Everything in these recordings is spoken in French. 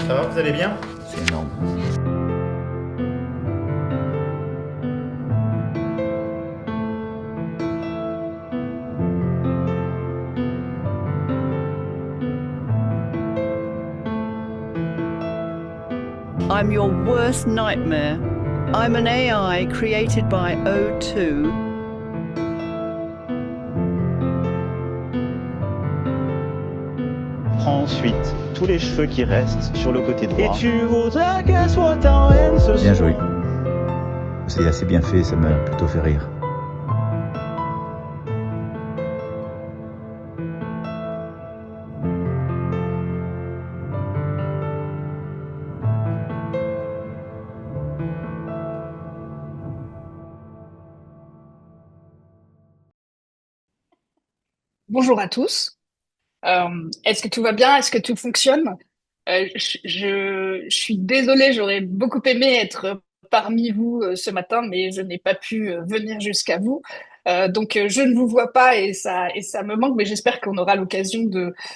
Ça va, vous allez bien? C'est énorme. I'm your worst nightmare. I'm an AI created by O2. Prends ensuite tous les cheveux qui restent sur le côté droit. Et tu voudrais qu'elle soit en haine ce Bien soir. joué. C'est assez bien fait, ça m'a plutôt fait rire. Bonjour à tous. Est-ce que tout va bien? Est-ce que tout fonctionne? Je suis désolée, j'aurais beaucoup aimé être parmi vous ce matin, mais je n'ai pas pu venir jusqu'à vous. Donc je ne vous vois pas et ça me manque, mais j'espère qu'on aura l'occasion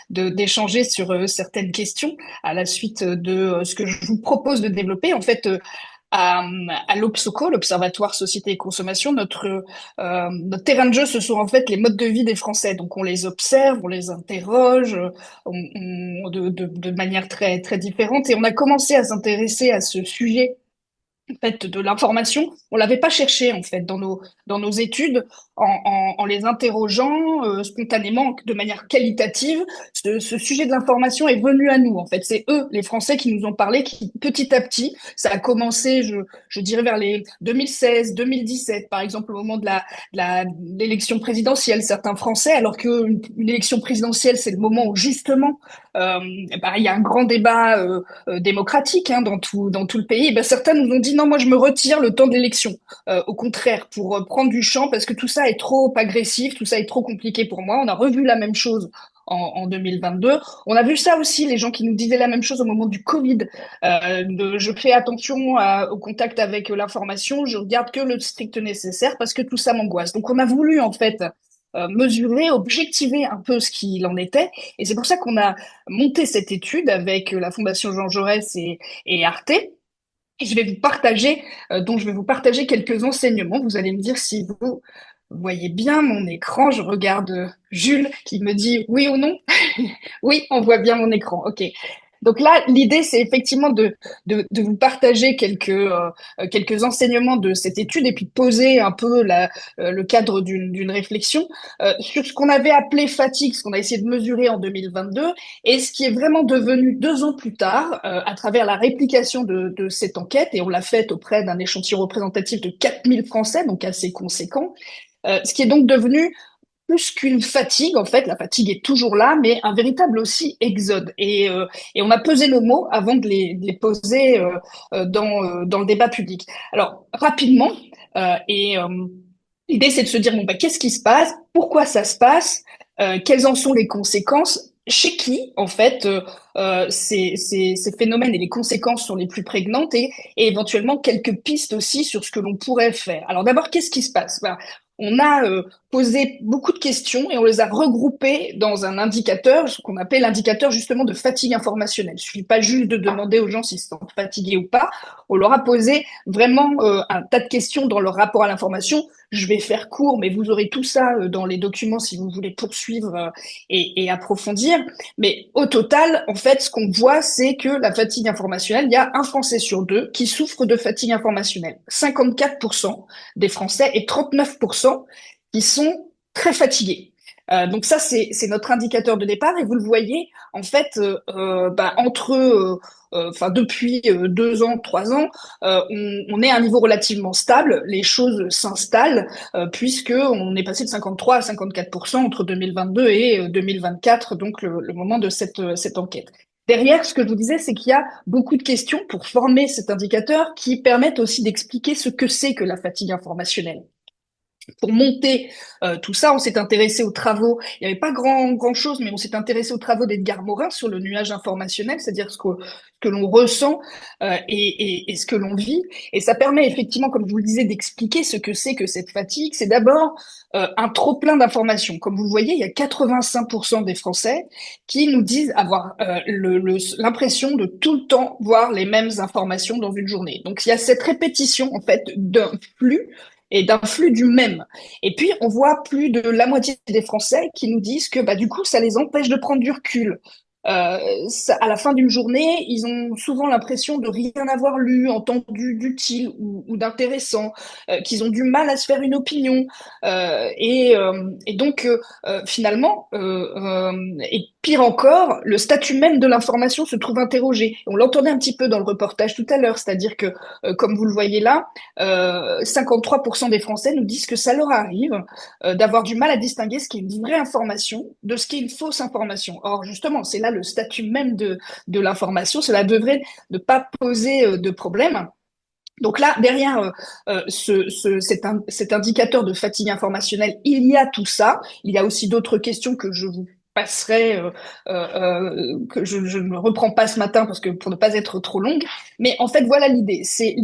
d'échanger sur certaines questions à la suite de ce que je vous propose de développer. En fait, à, à l'Obsoco, l'Observatoire Société et Consommation, notre terrain de jeu, ce sont en fait les modes de vie des Français. Donc on les observe, on les interroge de manière très différente. Et on a commencé à s'intéresser à ce sujet en fait de l'information. On l'avait pas cherché en fait dans nos études en les interrogeant spontanément de manière qualitative. Ce sujet de l'information est venu à nous en fait. C'est eux, les Français, qui nous ont parlé, qui petit à petit, ça a commencé, je dirais vers les 2016, 2017 par exemple, au moment de l'élection présidentielle. Certains Français, alors une élection présidentielle, c'est le moment où justement il y a un grand débat démocratique dans tout le pays, et ben, certains nous ont dit non, moi je me retire le temps de l'élection. Au contraire, pour prendre du champ, parce que tout ça est trop agressif, tout ça est trop compliqué pour moi. On a revu la même chose en 2022. On a vu ça aussi, les gens qui nous disaient la même chose au moment du Covid. Je fais attention au contact avec l'information, je regarde que le strict nécessaire parce que tout ça m'angoisse. Donc on a voulu en fait mesurer, objectiver un peu ce qu'il en était. Et c'est pour ça qu'on a monté cette étude avec la Fondation Jean Jaurès et Arte. Et je vais vous partager quelques enseignements. Vous allez me dire si vous voyez bien mon écran. Je regarde Jules qui me dit oui ou non. Oui, on voit bien mon écran. OK. Donc là, l'idée, c'est effectivement de vous partager quelques enseignements de cette étude et puis de poser un peu le cadre d'une réflexion sur ce qu'on avait appelé fatigue, ce qu'on a essayé de mesurer en 2022 et ce qui est vraiment devenu 2 ans plus tard à travers la réplication de cette enquête, et on l'a faite auprès d'un échantillon représentatif de 4000 Français, donc assez conséquent, ce qui est donc devenu plus qu'une fatigue, en fait, la fatigue est toujours là, mais un véritable aussi exode. Et on a pesé nos mots avant de les poser dans le débat public. Alors, rapidement, euh, et euh, l'idée, c'est de se dire, bon, bah, qu'est-ce qui se passe? Pourquoi ça se passe? Quelles en sont les conséquences? Chez qui, en fait, ces phénomènes et les conséquences sont les plus prégnantes, et éventuellement quelques pistes aussi sur ce que l'on pourrait faire. Alors d'abord, qu'est-ce qui se passe? Ben, on a posé beaucoup de questions et on les a regroupées dans un indicateur, ce qu'on appelle l'indicateur justement de fatigue informationnelle. Il ne suffit pas juste de demander aux gens s'ils sont fatigués ou pas. On leur a posé vraiment un tas de questions dans leur rapport à l'information. Je vais faire court, mais vous aurez tout ça dans les documents si vous voulez poursuivre et approfondir. Mais au total, en fait, ce qu'on voit, c'est que la fatigue informationnelle, il y a un Français sur deux qui souffre de fatigue informationnelle. 54% des Français et 39% qui sont très fatigués. Donc ça, c'est notre indicateur de départ, et vous le voyez, en fait, depuis 2 ans, 3 ans, on est à un niveau relativement stable. Les choses s'installent puisque on est passé de 53 à 54% entre 2022 et 2024, donc le moment de cette enquête. Derrière, ce que je vous disais, c'est qu'il y a beaucoup de questions pour former cet indicateur qui permettent aussi d'expliquer ce que c'est que la fatigue informationnelle. Pour monter tout ça, on s'est intéressé aux travaux. Il n'y avait pas grand chose, mais on s'est intéressé aux travaux d'Edgar Morin sur le nuage informationnel, c'est-à-dire ce que l'on ressent et ce que l'on vit. Et ça permet effectivement, comme je vous le disais, d'expliquer ce que c'est que cette fatigue. C'est d'abord un trop-plein d'informations. Comme vous le voyez, il y a 85% des Français qui nous disent avoir l'impression de tout le temps voir les mêmes informations dans une journée. Donc il y a cette répétition en fait d'un flux et d'un flux du même. Et puis, on voit plus de la moitié des Français qui nous disent que bah, du coup, ça les empêche de prendre du recul. À la fin d'une journée, ils ont souvent l'impression de rien avoir lu, entendu d'utile ou d'intéressant, qu'ils ont du mal à se faire une opinion. Et donc, finalement, et pire encore, le statut même de l'information se trouve interrogé. On l'entendait un petit peu dans le reportage tout à l'heure, c'est-à-dire que, comme vous le voyez là, 53% des Français nous disent que ça leur arrive d'avoir du mal à distinguer ce qui est une vraie information de ce qui est une fausse information. Or, justement, c'est là le statut même de l'information. Cela devrait ne pas poser de problème. Donc là, derrière cet indicateur de fatigue informationnelle, il y a tout ça. Il y a aussi d'autres questions que je vous passerai, que je ne reprends pas ce matin parce que pour ne pas être trop longue. Mais en fait, voilà l'idée. C'est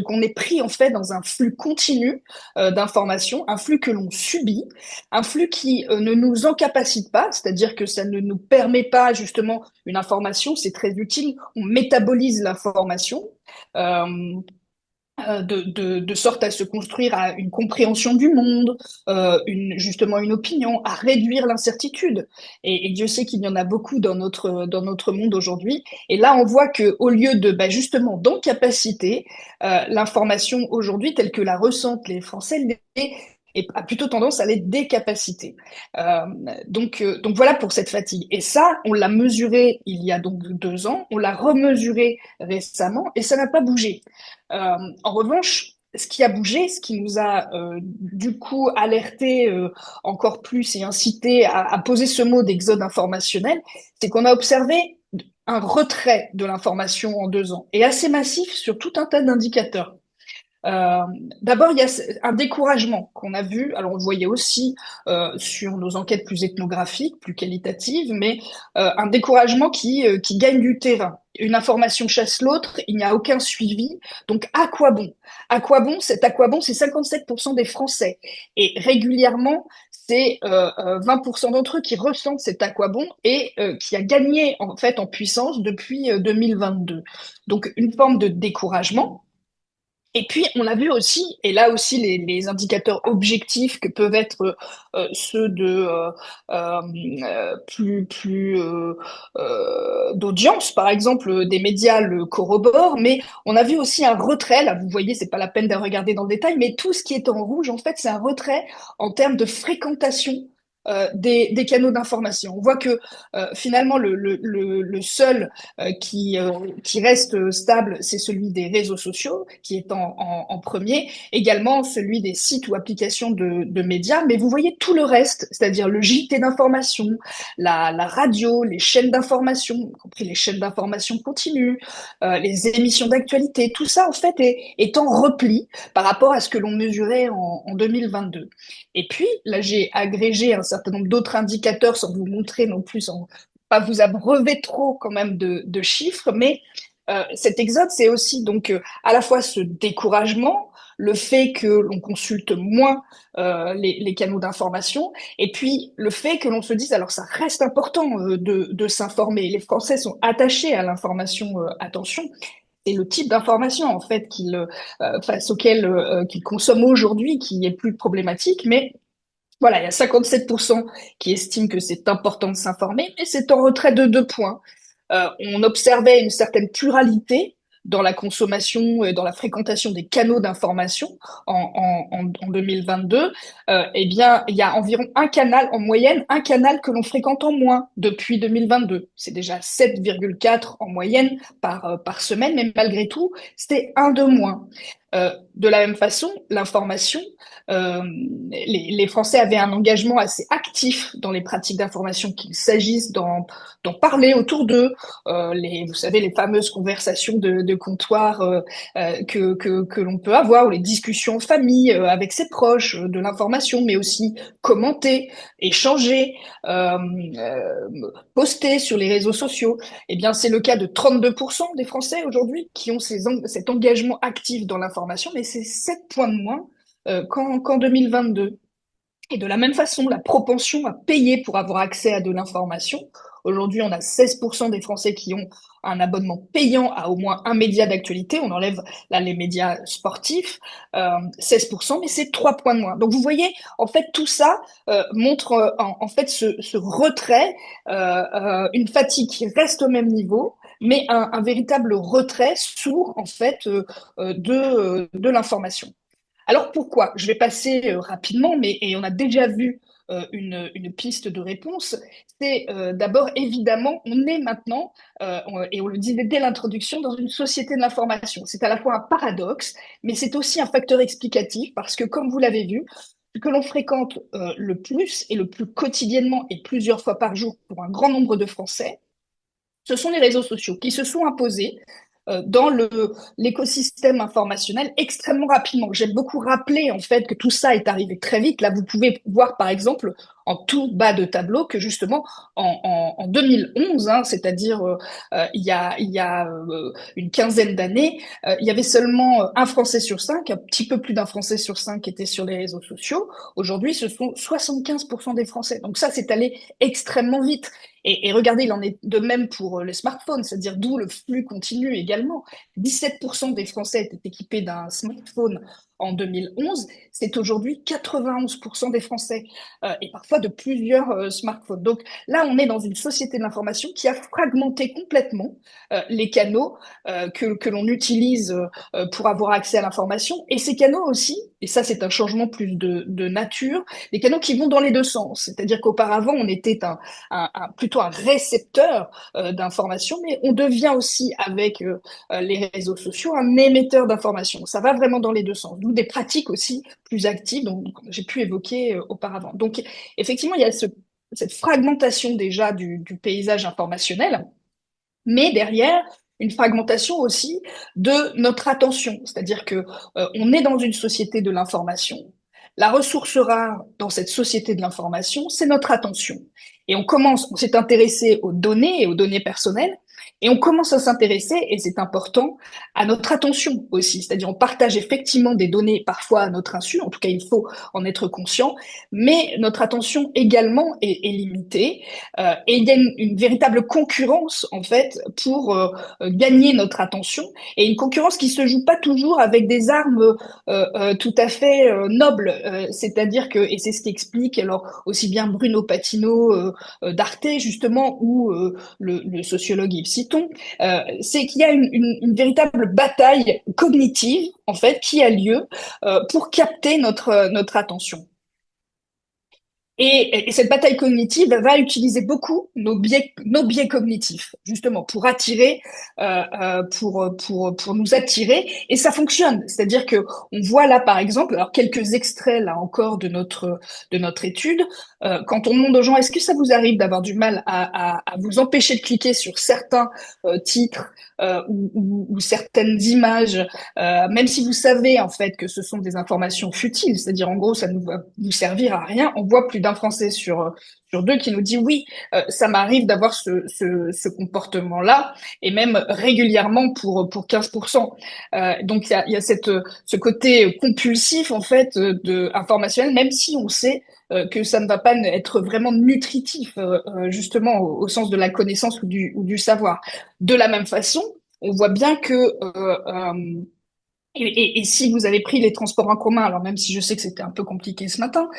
qu'on est pris en fait dans un flux continu d'informations, un flux que l'on subit, un flux qui ne nous incapacite pas, c'est-à-dire que ça ne nous permet pas justement une information, c'est très utile. On métabolise l'information. De sorte à se construire à une compréhension du monde, justement une opinion, à réduire l'incertitude. Et Dieu sait qu'il y en a beaucoup dans notre monde aujourd'hui. Et là, on voit que au lieu de justement d'incapacité, l'information aujourd'hui telle que la ressentent les Français et a plutôt tendance à les décapaciter. Donc voilà pour cette fatigue. Et ça, on l'a mesuré il y a donc 2 ans, on l'a remesuré récemment et ça n'a pas bougé. En revanche, ce qui a bougé, ce qui nous a du coup alerté encore plus et incité à poser ce mot d'exode informationnel, c'est qu'on a observé un retrait de l'information en 2 ans et assez massif sur tout un tas d'indicateurs. D'abord, il y a un découragement qu'on a vu. Alors, on le voyait aussi sur nos enquêtes plus ethnographiques, plus qualitatives, mais un découragement qui gagne du terrain. Une information chasse l'autre, il n'y a aucun suivi. Donc, à quoi bon? À quoi bon? C'est 57% des Français. Et régulièrement, c'est 20% d'entre eux qui ressentent cet à quoi bon et qui a gagné en fait en puissance depuis 2022. Donc, une forme de découragement. Et puis, on a vu aussi, et là aussi, les indicateurs objectifs que peuvent être ceux de d'audience, par exemple, des médias le corroborent, mais on a vu aussi un retrait. Là, vous voyez, c'est pas la peine de regarder dans le détail, mais tout ce qui est en rouge, en fait, c'est un retrait en termes de fréquentation des canaux d'information. On voit que finalement le seul qui reste stable, c'est celui des réseaux sociaux, qui est en premier, également celui des sites ou applications de médias, mais vous voyez tout le reste, c'est-à-dire le JT d'information, la radio, les chaînes d'information, y compris les chaînes d'information continues, les émissions d'actualité, tout ça en fait est en repli par rapport à ce que l'on mesurait en 2022. Et puis, là, j'ai agrégé un certain nombre d'autres indicateurs sans vous montrer non plus, sans pas vous abreuver trop quand même de chiffres, mais cet exode, c'est aussi donc à la fois ce découragement, le fait que l'on consulte moins les canaux d'information, et puis le fait que l'on se dise, alors ça reste important de s'informer. Les Français sont attachés à l'information, attention, c'est le type d'information en fait face auquel qu'ils consomment aujourd'hui qui est plus problématique, mais voilà, il y a 57% qui estiment que c'est important de s'informer, mais c'est en retrait de 2 points. On observait une certaine pluralité dans la consommation et dans la fréquentation des canaux d'information en 2022. Eh bien, il y a environ un canal, en moyenne, un canal que l'on fréquente en moins depuis 2022. C'est déjà 7,4 en moyenne par semaine, mais malgré tout, c'était un de moins. De la même façon, l'information, les Français avaient un engagement assez actif dans les pratiques d'information, qu'il s'agisse d'en parler autour d'eux, vous savez, les fameuses conversations de comptoir que l'on peut avoir, ou les discussions en famille avec ses proches, de l'information, mais aussi commenter, échanger, poster sur les réseaux sociaux. Eh bien, c'est le cas de 32% des Français aujourd'hui qui ont cet engagement actif dans l'information, mais c'est 7 points de moins qu'en 2022. Et de la même façon, la propension à payer pour avoir accès à de l'information. Aujourd'hui, on a 16% des Français qui ont un abonnement payant à au moins un média d'actualité. On enlève là les médias sportifs, 16%, mais c'est 3 points de moins. Donc vous voyez, en fait, tout ça montre en fait ce retrait, une fatigue qui reste au même niveau, mais un véritable retrait sourd en fait de l'information. Alors pourquoi? Je vais passer rapidement, et on a déjà vu une piste de réponse. C'est d'abord, évidemment, on est maintenant, et on le disait dès l'introduction, dans une société de l'information. C'est à la fois un paradoxe, mais c'est aussi un facteur explicatif, parce que comme vous l'avez vu, ce que l'on fréquente le plus et le plus quotidiennement et plusieurs fois par jour pour un grand nombre de Français, ce sont les réseaux sociaux qui se sont imposés dans l'écosystème informationnel extrêmement rapidement. J'aime beaucoup rappeler en fait que tout ça est arrivé très vite. Là, vous pouvez voir par exemple en tout bas de tableau que justement en 2011, hein, c'est-à-dire il y a une quinzaine d'années, il y avait seulement un Français sur cinq, un petit peu plus d'un Français sur cinq qui était sur les réseaux sociaux. Aujourd'hui, ce sont 75% des Français. Donc ça, c'est allé extrêmement vite. Et regardez, il en est de même pour les smartphones, c'est-à-dire d'où le flux continue également. 17% des Français étaient équipés d'un smartphone en 2011, c'est aujourd'hui 91% des Français, et parfois de plusieurs smartphones. Donc là, on est dans une société de l'information qui a fragmenté complètement les canaux que l'on utilise pour avoir accès à l'information, et ces canaux aussi, et ça c'est un changement plus de nature, des canaux qui vont dans les deux sens, c'est-à-dire qu'auparavant on était plutôt un récepteur d'informations, mais on devient aussi avec les réseaux sociaux un émetteur d'informations. Ça va vraiment dans les deux sens, d'où des pratiques aussi plus actives dont j'ai pu évoquer auparavant. Donc effectivement, il y a cette fragmentation déjà du paysage informationnel, mais derrière, une fragmentation aussi de notre attention, c'est-à-dire que on est dans une société de l'information. La ressource rare dans cette société de l'information, c'est notre attention. Et on s'est intéressé aux données et aux données personnelles, et on commence à s'intéresser, et c'est important, à notre attention aussi. C'est-à-dire on partage effectivement des données parfois à notre insu, en tout cas il faut en être conscient, mais notre attention également est limitée, et il y a une véritable concurrence en fait pour gagner notre attention, et une concurrence qui se joue pas toujours avec des armes tout à fait nobles, c'est-à-dire que, et c'est ce qui explique alors aussi bien Bruno Patino d'Arte justement, ou le sociologue Yves Citon, c'est qu'il y a une véritable bataille cognitive en fait qui a lieu pour capter notre attention. Et cette bataille cognitive va utiliser beaucoup nos biais cognitifs, justement, pour attirer, pour nous attirer, et ça fonctionne. C'est-à-dire que on voit là, par exemple, alors quelques extraits là encore de notre étude. Quand on demande aux gens, est-ce que ça vous arrive d'avoir du mal à vous empêcher de cliquer sur certains titres ou certaines images, même si vous savez en fait que ce sont des informations futiles, c'est-à-dire en gros ça ne va vous servir à rien. On voit plus d'un Français sur deux qui nous dit oui, ça m'arrive d'avoir ce comportement-là, et même régulièrement pour 15%. Donc il y a ce côté compulsif en fait informationnel, même si on sait que ça ne va pas être vraiment nutritif, justement au sens de la connaissance ou du savoir. De la même façon, on voit bien que et si vous avez pris les transports en commun, alors même si je sais que c'était un peu compliqué ce matin,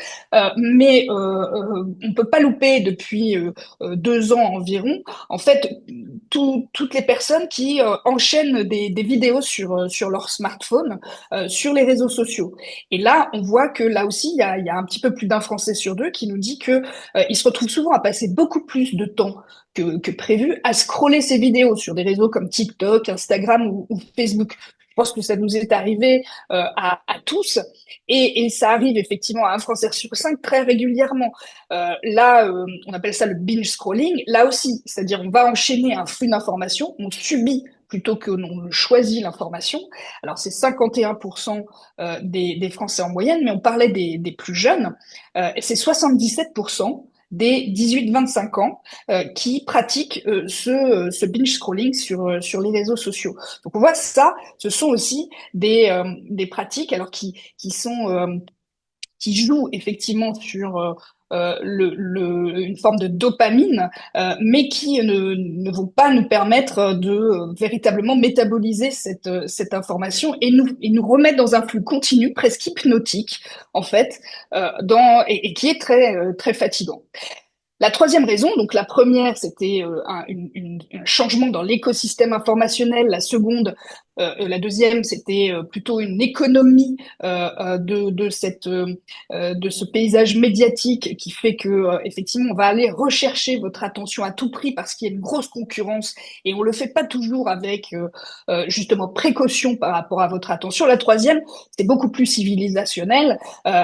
mais on peut pas louper depuis 2 ans environ, en fait, toutes les personnes qui enchaînent des vidéos sur leur smartphone, sur les réseaux sociaux. Et là, on voit que là aussi, il y a un petit peu plus d'un Français sur deux qui nous dit que il se retrouve souvent à passer beaucoup plus de temps que prévu à scroller ces vidéos sur des réseaux comme TikTok, Instagram ou Facebook. Je pense que ça nous est arrivé à tous, et ça arrive effectivement à un Français sur cinq très régulièrement. On appelle ça le binge scrolling, là aussi, c'est-à-dire on va enchaîner un flux d'informations, on subit plutôt que l'on choisit l'information. Alors c'est 51% des Français en moyenne, mais on parlait des plus jeunes, et c'est 77% des 18-25 ans qui pratiquent ce binge scrolling sur les réseaux sociaux. Donc on voit ça, ce sont aussi des pratiques alors qui jouent effectivement sur une forme de dopamine, mais qui ne vont pas nous permettre de véritablement métaboliser cette information et nous remettre dans un flux continu, presque hypnotique, en fait, et qui est très fatigant. La troisième raison, donc la première, c'était un changement dans l'écosystème informationnel. La deuxième, c'était plutôt une économie de ce paysage médiatique qui fait que effectivement, on va aller rechercher votre attention à tout prix parce qu'il y a une grosse concurrence et on le fait pas toujours avec justement précaution par rapport à votre attention. La troisième, c'est beaucoup plus civilisationnel,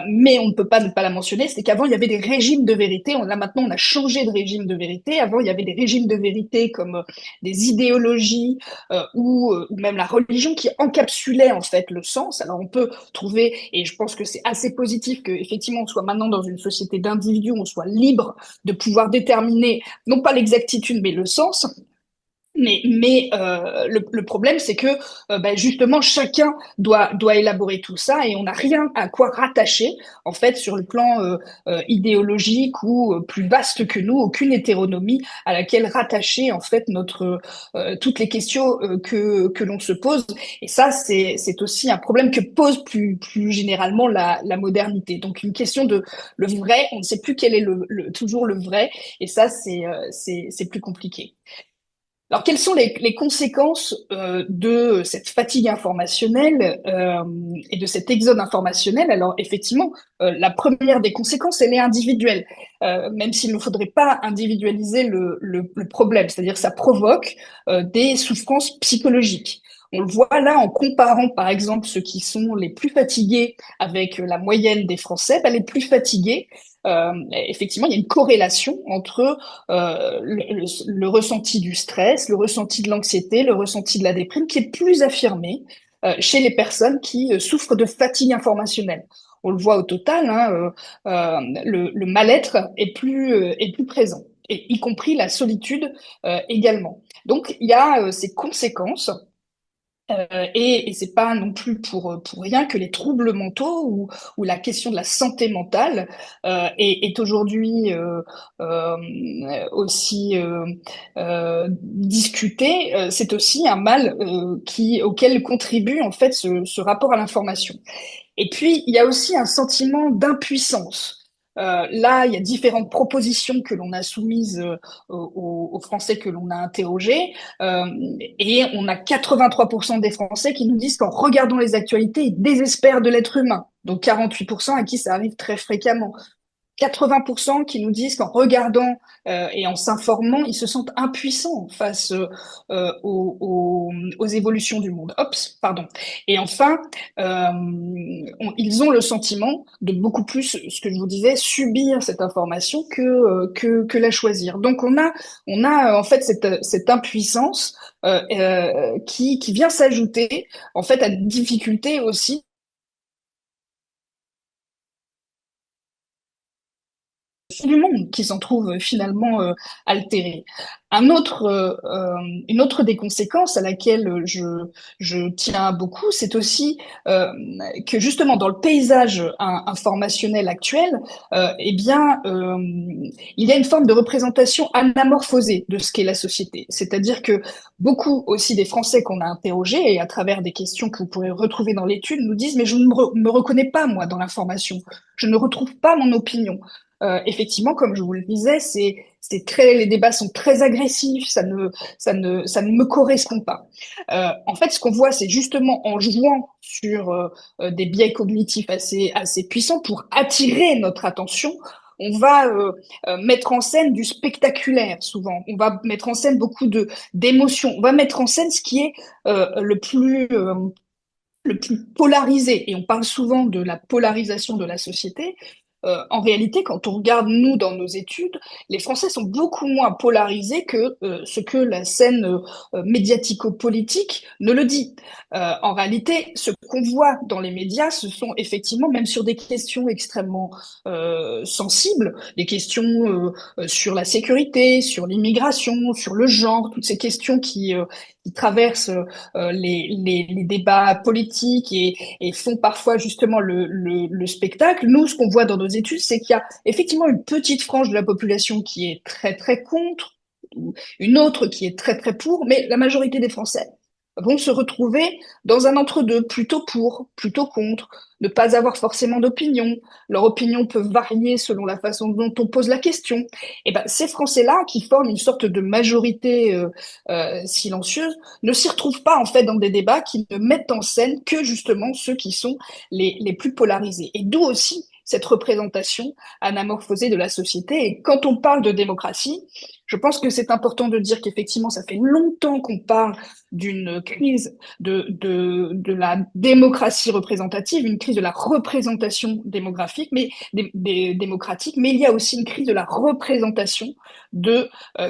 mais on ne peut pas ne pas la mentionner. C'est qu'avant, il y avait des régimes de vérité. Maintenant, on a changé de régime de vérité. Avant, il y avait des régimes de vérité comme des idéologies ou même la religion qui encapsulait en fait le sens. Alors on peut trouver, et je pense que c'est assez positif que effectivement on soit maintenant dans une société d'individus, on soit libre de pouvoir déterminer non pas l'exactitude mais le sens. Mais le problème, c'est que justement chacun doit élaborer tout ça et on n'a rien à quoi rattacher en fait sur le plan idéologique ou plus vaste que nous, aucune hétéronomie à laquelle rattacher en fait toutes les questions que l'on se pose. Et ça, c'est aussi un problème que pose plus généralement la modernité. Donc une question de le vrai, on ne sait plus quel est toujours le vrai, et ça c'est plus compliqué. Alors, quelles sont les conséquences de cette fatigue informationnelle et de cet exode informationnel? Alors, effectivement, la première des conséquences, elle est individuelle, même s'il ne faudrait pas individualiser le problème. C'est-à-dire que ça provoque des souffrances psychologiques. On le voit là en comparant, par exemple, ceux qui sont les plus fatigués avec la moyenne des Français. Les plus fatigués, effectivement, il y a une corrélation entre le ressenti du stress, le ressenti de l'anxiété, le ressenti de la déprime, qui est plus affirmé chez les personnes qui souffrent de fatigue informationnelle. On le voit au total, hein, le mal-être est plus présent, et y compris la solitude également. Donc, il y a ces conséquences. Et c'est pas non plus pour rien que les troubles mentaux ou la question de la santé mentale est aujourd'hui aussi discutée. C'est aussi un mal auquel contribue en fait ce rapport à l'information. Et puis il y a aussi un sentiment d'impuissance. Là, il y a différentes propositions que l'on a soumises aux Français que l'on a interrogés, et on a 83% des Français qui nous disent qu'en regardant les actualités, ils désespèrent de l'être humain. Donc 48% à qui ça arrive très fréquemment. 80% qui nous disent qu'en regardant et en s'informant, ils se sentent impuissants face aux évolutions du monde. Pardon. Et enfin, ils ont le sentiment de beaucoup plus, ce que je vous disais, subir cette information que la choisir. Donc on a en fait cette impuissance qui vient s'ajouter en fait à une difficulté aussi du monde qui s'en trouve finalement altéré. Une autre des conséquences à laquelle je tiens beaucoup, c'est aussi que justement dans le paysage informationnel actuel, il y a une forme de représentation anamorphosée de ce qu'est la société. C'est-à-dire que beaucoup aussi des Français qu'on a interrogés, et à travers des questions que vous pourrez retrouver dans l'étude, nous disent « mais je ne me reconnais pas, moi, dans l'information. Je ne retrouve pas mon opinion. » Effectivement, comme je vous le disais, les débats sont très agressifs, ça ne me correspond pas. En fait, ce qu'on voit, c'est justement en jouant sur des biais cognitifs assez puissants pour attirer notre attention, on va mettre en scène du spectaculaire souvent. On va mettre en scène beaucoup d'émotions. On va mettre en scène ce qui est le plus le plus polarisé, et on parle souvent de la polarisation de la société. En réalité, quand on regarde, nous, dans nos études, les Français sont beaucoup moins polarisés que ce que la scène médiatico-politique ne le dit. En réalité, ce qu'on voit dans les médias, ce sont effectivement, même sur des questions extrêmement sensibles, des questions sur la sécurité, sur l'immigration, sur le genre, toutes ces questions qui traversent les débats politiques et font parfois justement le spectacle. Nous, ce qu'on voit dans nos études, c'est qu'il y a effectivement une petite frange de la population qui est très très contre, ou une autre qui est très très pour, mais la majorité des Français vont se retrouver dans un entre-deux, plutôt pour, plutôt contre, ne pas avoir forcément d'opinion. Leur opinion peut varier selon la façon dont on pose la question. Et ben, ces Français-là, qui forment une sorte de majorité silencieuse, ne s'y retrouvent pas en fait dans des débats qui ne mettent en scène que justement ceux qui sont les plus polarisés. Et d'où aussi cette représentation anamorphosée de la société. Et quand on parle de démocratie, je pense que c'est important de dire qu'effectivement, ça fait longtemps qu'on parle d'une crise de la démocratie représentative, une crise de la représentation démographique, mais démocratique, mais il y a aussi une crise de la représentation de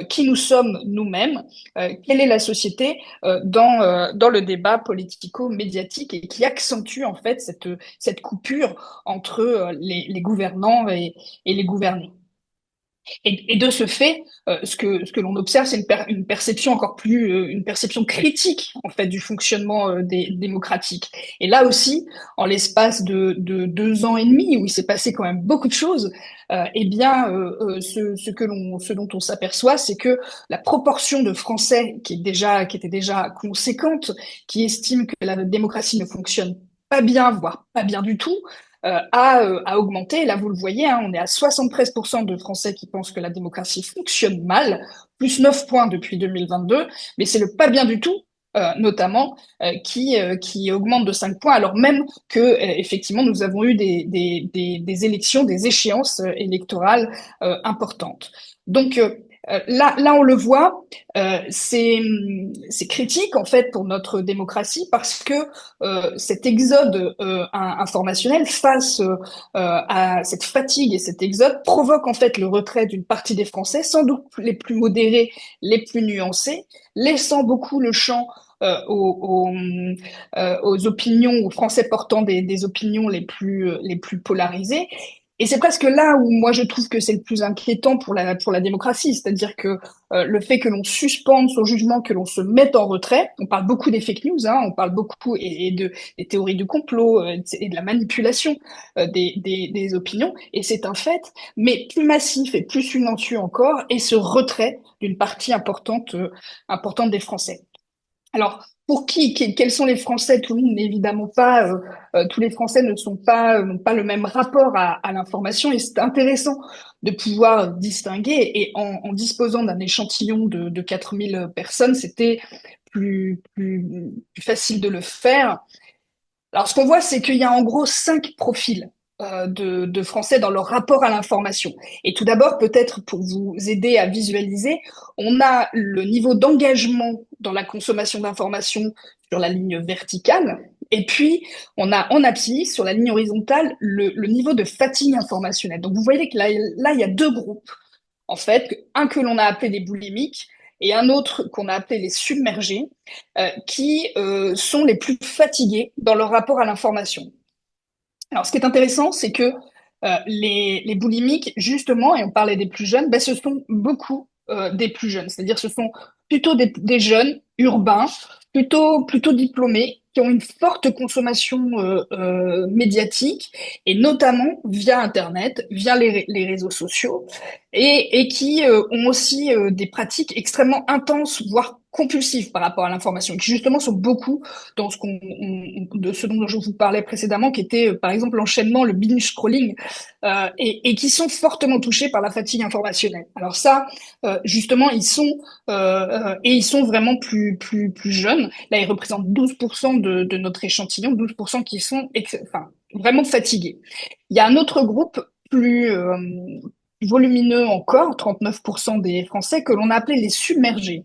qui nous sommes nous-mêmes, quelle est la société dans le débat politico-médiatique et qui accentue en fait cette coupure entre les gouvernants et les gouvernés. Et de ce fait, ce que l'on observe, c'est une perception encore plus, une perception critique en fait du fonctionnement démocratique. Et là aussi, en l'espace de 2 ans et demi, où il s'est passé quand même beaucoup de choses, eh bien, ce dont on s'aperçoit, c'est que la proportion de Français qui était déjà conséquente, qui estiment que la démocratie ne fonctionne pas bien, voire pas bien du tout, a augmenté. Là, vous le voyez, hein, on est à 73% de Français qui pensent que la démocratie fonctionne mal, plus 9 points depuis 2022, mais c'est le pas bien du tout, notamment, qui augmente de 5 points, alors même que, effectivement, nous avons eu des élections, des échéances électorales importantes. Donc, là, on le voit, c'est critique en fait pour notre démocratie parce que cet exode informationnel face à cette fatigue et cet exode provoque en fait le retrait d'une partie des Français, sans doute les plus modérés, les plus nuancés, laissant beaucoup le champ aux opinions, aux Français portant des opinions les plus polarisées. Et c'est presque là où moi je trouve que c'est le plus inquiétant pour la démocratie, c'est-à-dire que le fait que l'on suspende son jugement, que l'on se mette en retrait, on parle beaucoup des fake news, hein, on parle beaucoup des théories du complot et de la manipulation des opinions, et c'est un fait, mais plus massif et plus silencieux encore, est ce retrait d'une partie importante des Français. Alors, pour quels sont les Français? Tout le monde n'est évidemment pas, tous les Français n'ont pas le même rapport à l'information, et c'est intéressant de pouvoir distinguer. Et en disposant d'un échantillon de 4000 personnes, c'était plus facile de le faire. Alors, ce qu'on voit, c'est qu'il y a en gros 5 profils de Français dans leur rapport à l'information. Et tout d'abord, peut-être pour vous aider à visualiser, on a le niveau d'engagement dans la consommation d'informations sur la ligne verticale, et puis on a en abscisse, sur la ligne horizontale, le niveau de fatigue informationnelle. Donc vous voyez que là, il y a 2 groupes, en fait, un que l'on a appelé des boulimiques, et un autre qu'on a appelé les submergés, qui sont les plus fatigués dans leur rapport à l'information. Alors, ce qui est intéressant, c'est que les boulimiques, justement, et on parlait des plus jeunes, ben, ce sont beaucoup des plus jeunes. C'est-à-dire ce sont plutôt des jeunes urbains, plutôt diplômés, qui ont une forte consommation médiatique, et notamment via Internet, via les réseaux sociaux, et qui ont aussi des pratiques extrêmement intenses, voire compulsives par rapport à l'information, qui justement sont beaucoup dans de ce dont je vous parlais précédemment, qui était par exemple l'enchaînement, le binge scrolling, et qui sont fortement touchés par la fatigue informationnelle. Alors ça, justement, ils sont vraiment plus jeunes. Là, ils représentent 12% de notre échantillon, 12% qui sont vraiment fatigués. Il y a un autre groupe plus volumineux encore, 39% des Français, que l'on a appelé les submergés.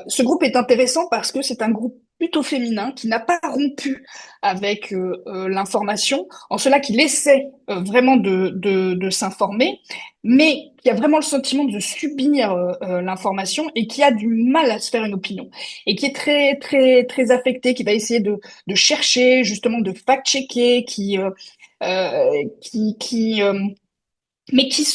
Ce groupe est intéressant parce que c'est un groupe plutôt féminin, qui n'a pas rompu avec l'information, en cela qu'il essaie vraiment de s'informer, mais qui a vraiment le sentiment de subir l'information et qui a du mal à se faire une opinion et qui est très très très affecté, qui va essayer de chercher justement de fact-checker, qui mais qui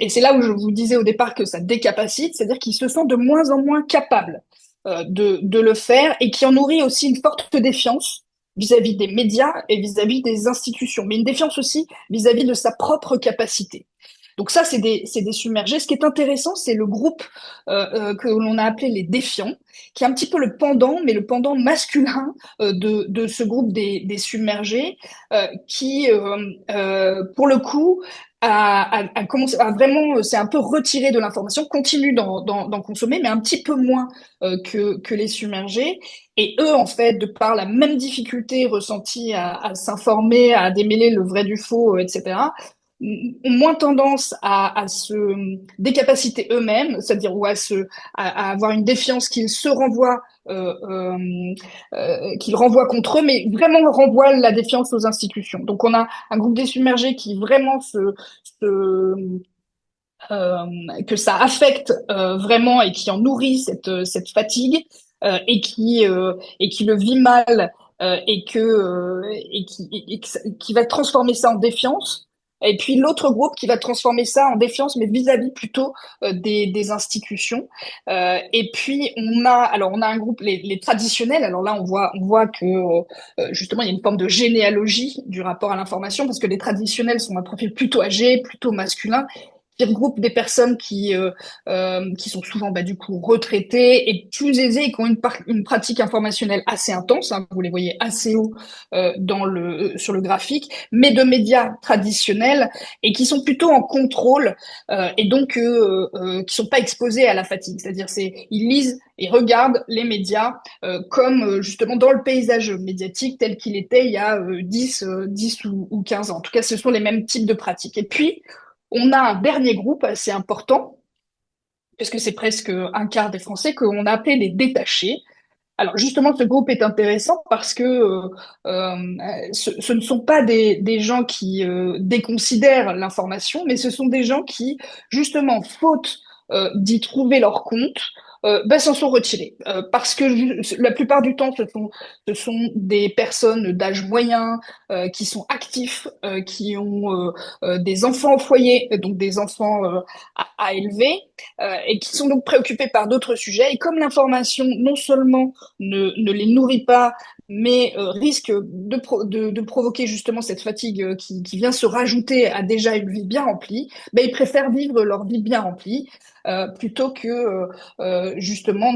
et c'est là où je vous disais au départ que ça décapacite, c'est-à-dire qu'il se sent de moins en moins capable de le faire et qui en nourrit aussi une forte défiance vis-à-vis des médias et vis-à-vis des institutions, mais une défiance aussi vis-à-vis de sa propre capacité. Donc ça, c'est des submergés. Ce qui est intéressant, c'est le groupe que l'on a appelé les défiants, qui est un petit peu le pendant, mais le pendant masculin de ce groupe des submergés, qui, pour le coup, a commencé à vraiment, c'est un peu retiré de l'information, continue d'en consommer, mais un petit peu moins que les submergés. Et eux, en fait, de par la même difficulté ressentie à s'informer, à démêler le vrai du faux, etc., ont moins tendance à se décapaciter eux-mêmes, c'est-à-dire ou à avoir une défiance qu'ils se renvoient, qu'ils renvoient contre eux, mais vraiment renvoient la défiance aux institutions. Donc on a un groupe des submergés qui vraiment se que ça affecte vraiment et qui en nourrit cette fatigue et qui le vit mal qui va transformer ça en défiance. Et puis l'autre groupe qui va transformer ça en défiance, mais vis-à-vis plutôt des institutions. Et puis on a un groupe les traditionnels. Alors là on voit que justement il y a une forme de généalogie du rapport à l'information parce que les traditionnels sont un profil plutôt âgé, plutôt masculin, qui regroupe des personnes qui sont souvent du coup retraitées et plus aisées et qui ont une pratique informationnelle assez intense, hein, vous les voyez assez haut sur le graphique, mais de médias traditionnels et qui sont plutôt en contrôle et donc qui sont pas exposés à la fatigue. C'est-à-dire ils lisent et regardent les médias comme justement dans le paysage médiatique tel qu'il était il y a 10 ou 15 ans. En tout cas, ce sont les mêmes types de pratiques. Et puis, on a un dernier groupe assez important, puisque c'est presque un quart des Français, qu'on a appelé les détachés. Alors justement, ce groupe est intéressant parce que ce ne sont pas des gens qui déconsidèrent l'information, mais ce sont des gens qui, justement, faute d'y trouver leur compte, s'en sont retirés. Parce que la plupart du temps, ce sont des personnes d'âge moyen qui sont actifs, qui ont des enfants au foyer, donc des enfants à élever, et qui sont donc préoccupés par d'autres sujets. Et comme l'information, non seulement ne les nourrit pas, mais risque de provoquer justement cette fatigue qui vient se rajouter à déjà une vie bien remplie, ils préfèrent vivre leur vie bien remplie plutôt que justement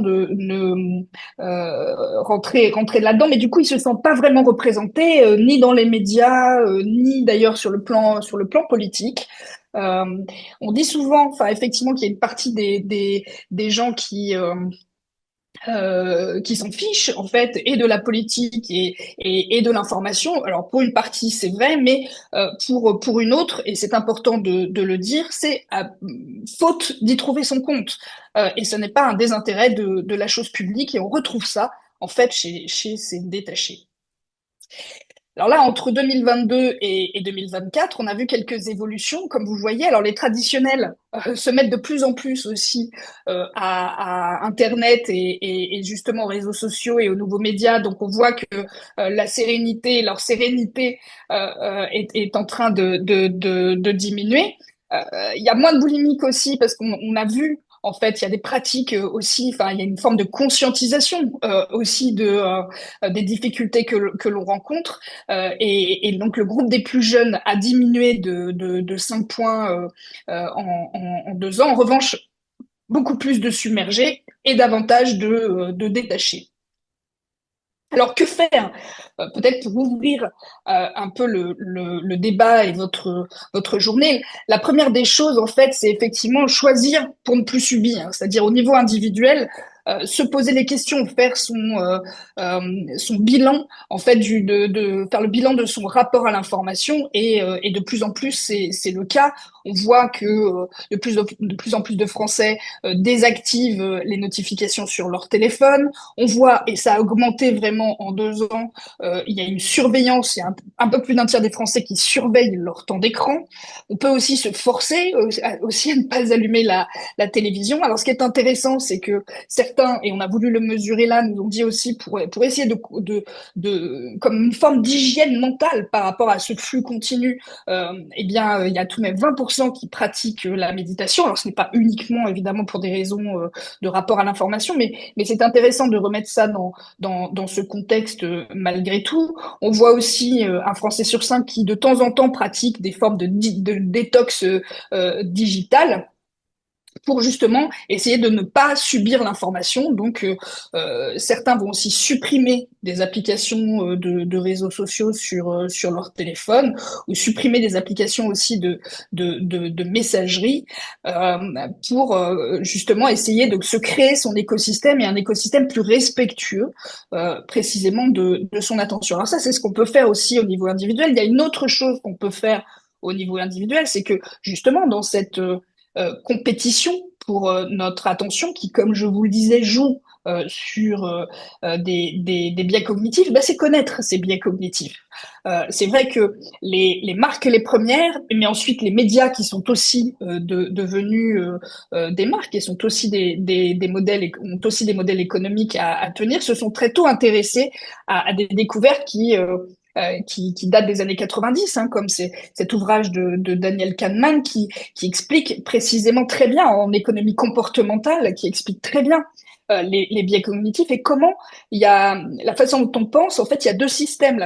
rentrer là-dedans. Mais du coup, ils se sentent pas vraiment représentés, ni dans les médias, ni d'ailleurs sur le plan politique. On dit souvent, enfin effectivement, qu'il y a une partie des gens qui s'en fichent en fait et de la politique et de l'information. Alors pour une partie c'est vrai, mais pour une autre, et c'est important de le dire, c'est faute d'y trouver son compte. Et ce n'est pas un désintérêt de la chose publique, et on retrouve ça en fait chez ces détachés. Alors là, entre 2022 et 2024, on a vu quelques évolutions, comme vous voyez. Alors les traditionnels se mettent de plus en plus aussi à Internet et justement aux réseaux sociaux et aux nouveaux médias. Donc on voit que leur sérénité est en train de diminuer. Il y a moins de boulimique aussi parce qu'on a vu en fait, il y a des pratiques aussi, enfin, il y a une forme de conscientisation aussi des difficultés que l'on rencontre. Et donc, le groupe des plus jeunes a diminué de 5 points en 2 ans. En revanche, beaucoup plus de submergés et davantage de détachés. Alors, que faire peut-être pour ouvrir un peu le débat et votre journée? La première des choses, en fait, c'est effectivement choisir pour ne plus subir. C'est-à-dire au niveau individuel, se poser les questions, faire son bilan, en fait, de faire le bilan de son rapport à l'information, et de plus en plus, c'est le cas. On voit que de plus en plus de Français désactivent les notifications sur leur téléphone. On voit, et ça a augmenté vraiment en 2 ans, il y a une surveillance, il y a un peu plus d'un tiers des Français qui surveillent leur temps d'écran. On peut aussi se forcer aussi à ne pas allumer la télévision. Alors, ce qui est intéressant, c'est que certains, et on a voulu le mesurer là, nous ont dit aussi pour essayer comme une forme d'hygiène mentale par rapport à ce flux continu, eh bien, il y a tout de même 20% qui pratiquent la méditation. Alors, ce n'est pas uniquement, évidemment, pour des raisons de rapport à l'information, mais c'est intéressant de remettre ça dans ce contexte malgré tout. On voit aussi un Français sur 5 qui, de temps en temps, pratique des formes de détox digitale, pour justement essayer de ne pas subir l'information. Donc, certains vont aussi supprimer des applications de réseaux sociaux sur leur téléphone, ou supprimer des applications aussi de messagerie, pour justement essayer de se créer son écosystème, et un écosystème plus respectueux précisément de son attention. Alors ça, c'est ce qu'on peut faire aussi au niveau individuel. Il y a une autre chose qu'on peut faire au niveau individuel, c'est que justement dans cette compétition pour notre attention, qui, comme je vous le disais, joue sur des biais cognitifs, c'est connaître ces biais cognitifs. C'est vrai que les marques les premières, mais ensuite les médias qui sont aussi devenus des marques, et sont aussi des modèles, ont aussi des modèles économiques à tenir, se sont très tôt intéressés à des découvertes qui date des années 90, comme cet ouvrage de Daniel Kahneman qui explique précisément très bien, en économie comportementale, qui explique très bien les biais cognitifs, et comment il y a la façon dont on pense. En fait, il y a deux systèmes.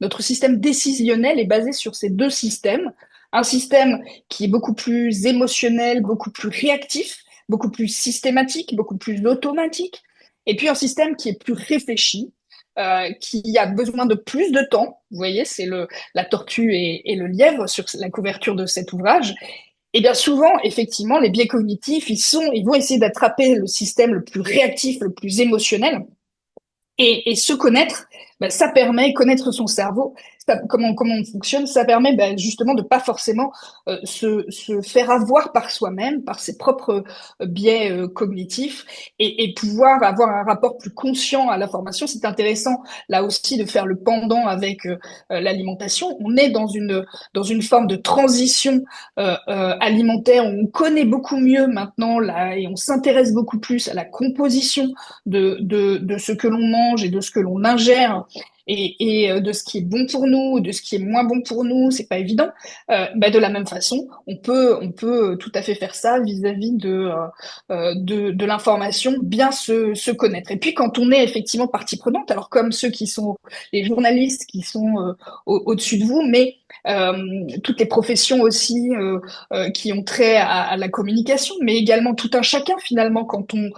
Notre système décisionnel est basé sur ces deux systèmes. Un système qui est beaucoup plus émotionnel, beaucoup plus réactif, beaucoup plus systématique, beaucoup plus automatique, et puis un système qui est plus réfléchi, qui a besoin de plus de temps. Vous voyez, c'est la tortue et le lièvre sur la couverture de cet ouvrage. Et bien souvent, effectivement, les biais cognitifs, ils vont essayer d'attraper le système le plus réactif, le plus émotionnel, et se connaître. Ça permet, connaître son cerveau, comment on fonctionne, ça permet justement de pas forcément se faire avoir par soi-même, par ses propres biais cognitifs, et pouvoir avoir un rapport plus conscient à l'information. C'est intéressant là aussi de faire le pendant avec l'alimentation. On est dans une forme de transition alimentaire, où on connaît beaucoup mieux maintenant là, et on s'intéresse beaucoup plus à la composition de ce que l'on mange et de ce que l'on ingère, et de ce qui est bon pour nous, de ce qui est moins bon pour nous. C'est pas évident. De la même façon, on peut tout à fait faire ça vis-à-vis de l'information, bien se connaître. Et puis quand on est effectivement partie prenante, alors comme ceux qui sont les journalistes qui sont au-dessus de vous, mais toutes les professions aussi qui ont trait à la communication, mais également tout un chacun finalement, quand on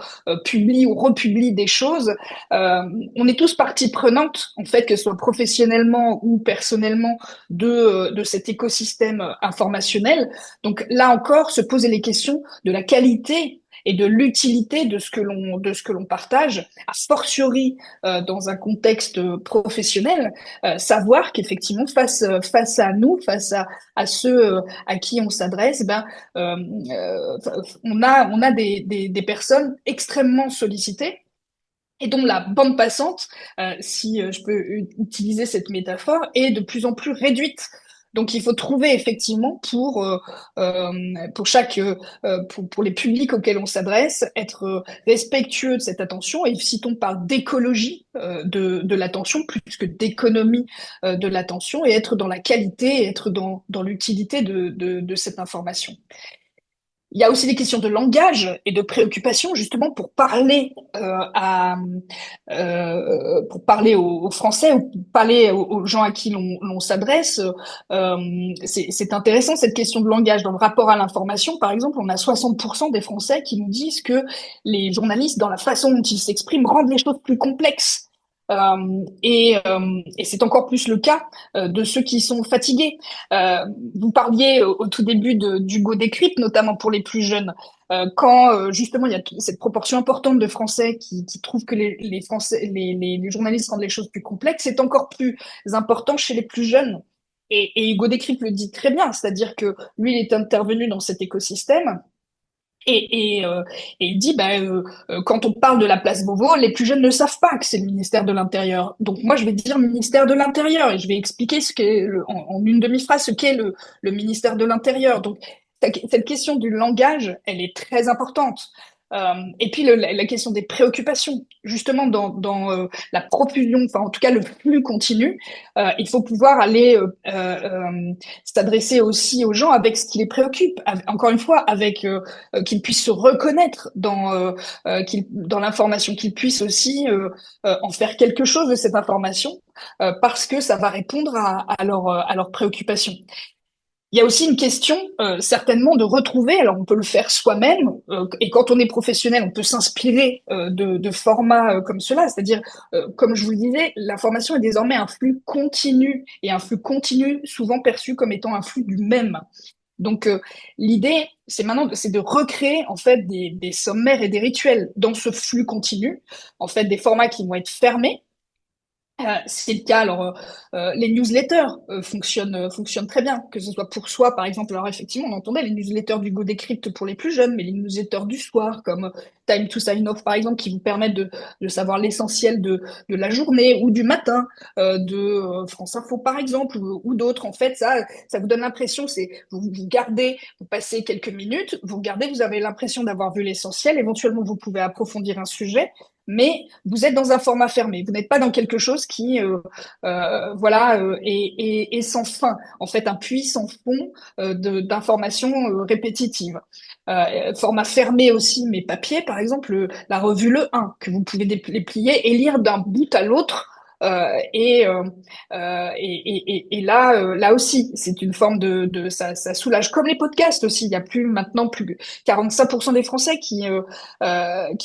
publie ou republie des choses, on est tous partie prenante, en fait, que ce soit professionnellement ou personnellement, de cet écosystème informationnel. Donc là encore, se poser les questions de la qualité et de l'utilité de ce que l'on partage, a fortiori dans un contexte professionnel, savoir qu'effectivement face à nous, face à ceux à qui on s'adresse, on a des personnes extrêmement sollicitées, et dont la bande passante, si je peux utiliser cette métaphore, est de plus en plus réduite. Donc, il faut trouver effectivement pour les publics auxquels on s'adresse, être respectueux de cette attention. Et si on parle d'écologie de l'attention plus que d'économie de l'attention, et être dans la qualité, et être dans l'utilité de cette information. Il y a aussi des questions de langage et de préoccupation, justement pour parler aux Français, ou pour parler aux gens à qui l'on s'adresse. C'est intéressant, cette question de langage. Dans le rapport à l'information, par exemple, on a 60% des Français qui nous disent que les journalistes, dans la façon dont ils s'expriment, rendent les choses plus complexes. Et c'est encore plus le cas de ceux qui sont fatigués. Vous parliez au tout début d'Hugo Décrypte, notamment pour les plus jeunes. Quand justement il y a cette proportion importante de Français qui trouvent que les Français, les journalistes rendent les choses plus complexes, c'est encore plus important chez les plus jeunes. Et Hugo Décrypte le dit très bien, c'est-à-dire que lui, il est intervenu dans cet écosystème. Et il dit, quand on parle de la place Beauvau, les plus jeunes ne savent pas que c'est le ministère de l'Intérieur. Donc moi, je vais dire ministère de l'Intérieur et je vais expliquer ce qu'est en une demi-phrase ce qu'est le ministère de l'Intérieur. Donc cette question du langage, elle est très importante. Et puis la question des préoccupations, justement la profusion, enfin en tout cas le flux continu, il faut pouvoir aller s'adresser aussi aux gens avec ce qui les préoccupe. Encore une fois, avec qu'ils puissent se reconnaître dans l'information, qu'ils puissent aussi en faire quelque chose de cette information, parce que ça va répondre à leurs préoccupations. Il y a aussi une question certainement de retrouver, alors on peut le faire soi-même, et quand on est professionnel, on peut s'inspirer de formats comme cela, c'est-à-dire, comme je vous le disais, l'information est désormais un flux continu, et un flux continu souvent perçu comme étant un flux du même. Donc l'idée, c'est de recréer en fait des sommaires et des rituels dans ce flux continu, en fait des formats qui vont être fermés. C'est le cas. Alors, les newsletters fonctionnent très bien, que ce soit pour soi, par exemple. Alors, effectivement, on entendait les newsletters d'Hugo Décrypte pour les plus jeunes, mais les newsletters du soir, comme Time to Sign Off, par exemple, qui vous permettent de savoir l'essentiel de la journée ou du matin, de France Info, par exemple, ou d'autres. En fait, ça vous donne l'impression, vous gardez, vous passez quelques minutes, vous regardez, vous avez l'impression d'avoir vu l'essentiel. Éventuellement, vous pouvez approfondir un sujet, mais vous êtes dans un format fermé. Vous n'êtes pas dans quelque chose qui, est sans fin. En fait, un puits sans fond d'informations répétitives. Format fermé aussi, mais papier, par exemple, la revue Le 1, que vous pouvez déplier et lire d'un bout à l'autre. Et là aussi, c'est une forme ça soulage, comme les podcasts aussi. Il y a maintenant plus 45% des Français qui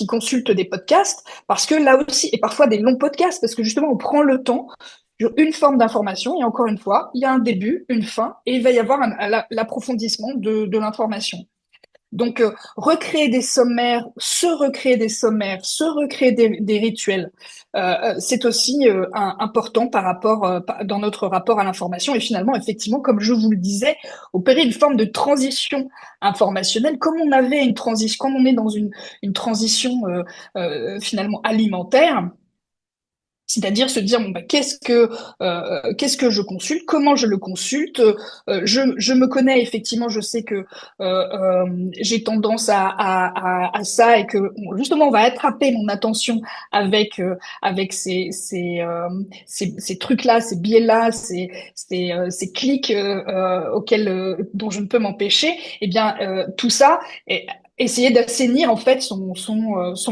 consultent des podcasts, parce que là aussi, et parfois des longs podcasts, parce que justement on prend le temps sur une forme d'information, et encore une fois, il y a un début, une fin, et il va y avoir l'approfondissement de l'information. Donc, recréer des sommaires, se recréer des rituels, c'est aussi important dans notre rapport à l'information. Et finalement, effectivement, comme je vous le disais, opérer une forme de transition informationnelle, comme on avait une transition, comme on est dans une transition finalement alimentaire. C'est-à-dire se dire qu'est-ce que je consulte, comment je le consulte, je me connais effectivement, je sais que j'ai tendance à ça et que justement on va attraper mon attention avec ces trucs-là, ces biais-là, ces clics dont je ne peux m'empêcher. Eh bien tout ça essayer d'assainir en fait son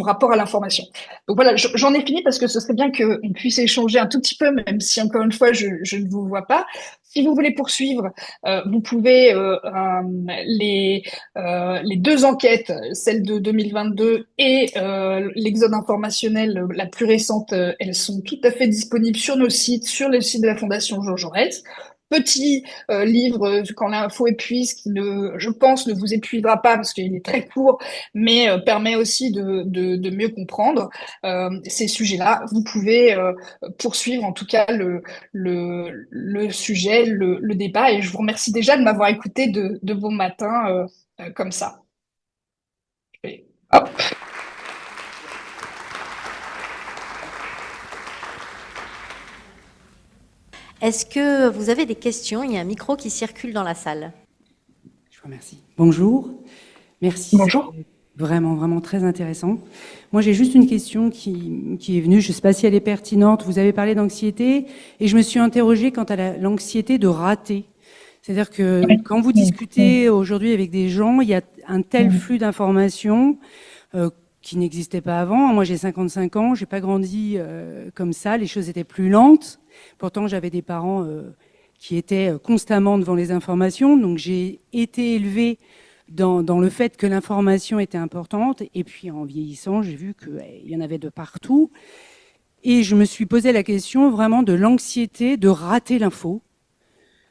rapport à l'information. Donc voilà, j'en ai fini parce que ce serait bien qu'on puisse échanger un tout petit peu, même si encore une fois je ne vous vois pas. Si vous voulez poursuivre, vous pouvez les deux enquêtes, celle de 2022 et l'exode informationnel, la plus récente, elles sont tout à fait disponibles sur nos sites, sur le site de la Fondation Georges Jaurès. Petit livre quand l'info épuise, qui je pense, ne vous épuisera pas parce qu'il est très court, mais permet aussi de mieux comprendre ces sujets-là. Vous pouvez poursuivre en tout cas le sujet, le débat, et je vous remercie déjà de m'avoir écouté de vos matins comme ça. Hop. Est-ce que vous avez des questions? Il y a un micro qui circule dans la salle. Je vous remercie. Bonjour. Merci. Bonjour. Vraiment, vraiment très intéressant. Moi, j'ai juste une question qui est venue. Je ne sais pas si elle est pertinente. Vous avez parlé d'anxiété et je me suis interrogée quant à l'anxiété de rater. C'est-à-dire que quand vous discutez aujourd'hui avec des gens, il y a un tel flux d'informations qui n'existait pas avant. Moi, j'ai 55 ans, j'ai pas grandi comme ça. Les choses étaient plus lentes. Pourtant, j'avais des parents qui étaient constamment devant les informations. Donc, j'ai été élevée dans le fait que l'information était importante. Et puis, en vieillissant, j'ai vu qu'il y en avait de partout. Et je me suis posé la question vraiment de l'anxiété de rater l'info,